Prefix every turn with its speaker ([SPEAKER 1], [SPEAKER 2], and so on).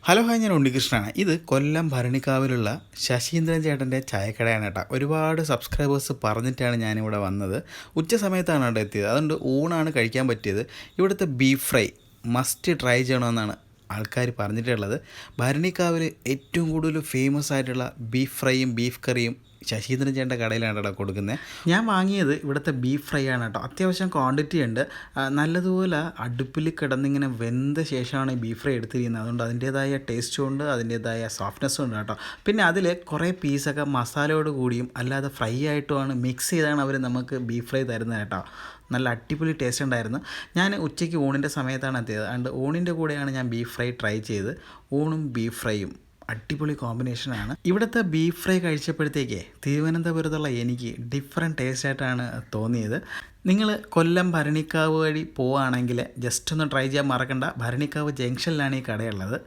[SPEAKER 1] Hello hi, ഞാൻ ഉണ്ണികൃഷ്ണനാണ്. ഇത് കൊല്ലം ഭരണിക്കാവിലുള്ള ശശീന്ദ്രൻ ചേട്ടൻ്റെ ചായക്കടയാണ് കേട്ടോ. ഒരുപാട് സബ്സ്ക്രൈബേഴ്സ് പറഞ്ഞിട്ടാണ് ഞാനിവിടെ വന്നത്. ഉച്ച സമയത്താണ് അവിടെ എത്തിയത്, അതുകൊണ്ട് ഊണാണ് കഴിക്കാൻ പറ്റിയത്. ഇവിടുത്തെ ബീഫ് ഫ്രൈ മസ്റ്റ് ട്രൈ ചെയ്യണമെന്നാണ് ആൾക്കാർ പറഞ്ഞിട്ടുള്ളത്. ഭരണിക്കാവിൽ ഏറ്റവും കൂടുതൽ ഫേമസ് ആയിട്ടുള്ള ബീഫ് ഫ്രൈയും ബീഫ് കറിയും ശശീന്ദ്രൻ ചേട്ടൻ്റെ കടയിലാണ് കേട്ടോ കൊടുക്കുന്നത്. ഞാൻ വാങ്ങിയത് ഇവിടുത്തെ ബീഫ് ഫ്രൈ ആണ് കേട്ടോ. അത്യാവശ്യം ക്വാണ്ടിറ്റി ഉണ്ട്. നല്ലതുപോലെ അടുപ്പിൽ കിടന്നിങ്ങനെ വെന്ത ശേഷമാണ് ഈ ബീഫ് ഫ്രൈ എടുത്തിരിക്കുന്നത്. അതുകൊണ്ട് അതിൻ്റേതായ ടേസ്റ്റും ഉണ്ട്, അതിൻ്റേതായ സോഫ്റ്റ്നെസ്സും ഉണ്ട് കേട്ടോ. പിന്നെ അതിൽ കുറേ പീസൊക്കെ മസാലയോട് കൂടിയും അല്ലാതെ ഫ്രൈ ആയിട്ടുമാണ് മിക്സ് ചെയ്താണ് അവർ നമുക്ക് ബീഫ് ഫ്രൈ തരുന്നത് കേട്ടോ. നല്ല അടിപൊളി ടേസ്റ്റ് ഉണ്ടായിരുന്നു. ഞാൻ ഉച്ചയ്ക്ക് ഊണിൻ്റെ സമയത്താണ് എത്തിയത്. അതുകൊണ്ട് ഊണിൻ്റെ കൂടെയാണ് ഞാൻ ബീഫ് ഫ്രൈ ട്രൈ ചെയ്ത്. ഊണും ബീഫ് ഫ്രൈയും അടിപൊളി കോമ്പിനേഷനാണ്. ഇവിടുത്തെ ബീഫ് ഫ്രൈ കഴിച്ചപ്പോഴത്തേക്ക് തിരുവനന്തപുരത്തുള്ള എനിക്ക് ഡിഫറെൻറ്റ് ടേസ്റ്റ് ആയിട്ടാണ് തോന്നിയത്. നിങ്ങൾ കൊല്ലം ഭരണിക്കാവ് വഴി പോവുകയാണെങ്കിൽ ജസ്റ്റ് ഒന്ന് ട്രൈ ചെയ്യാൻ മറക്കണ്ട. ഭരണിക്കാവ് ജംഗ്ഷനിലാണ് ഈ കടയുള്ളത്.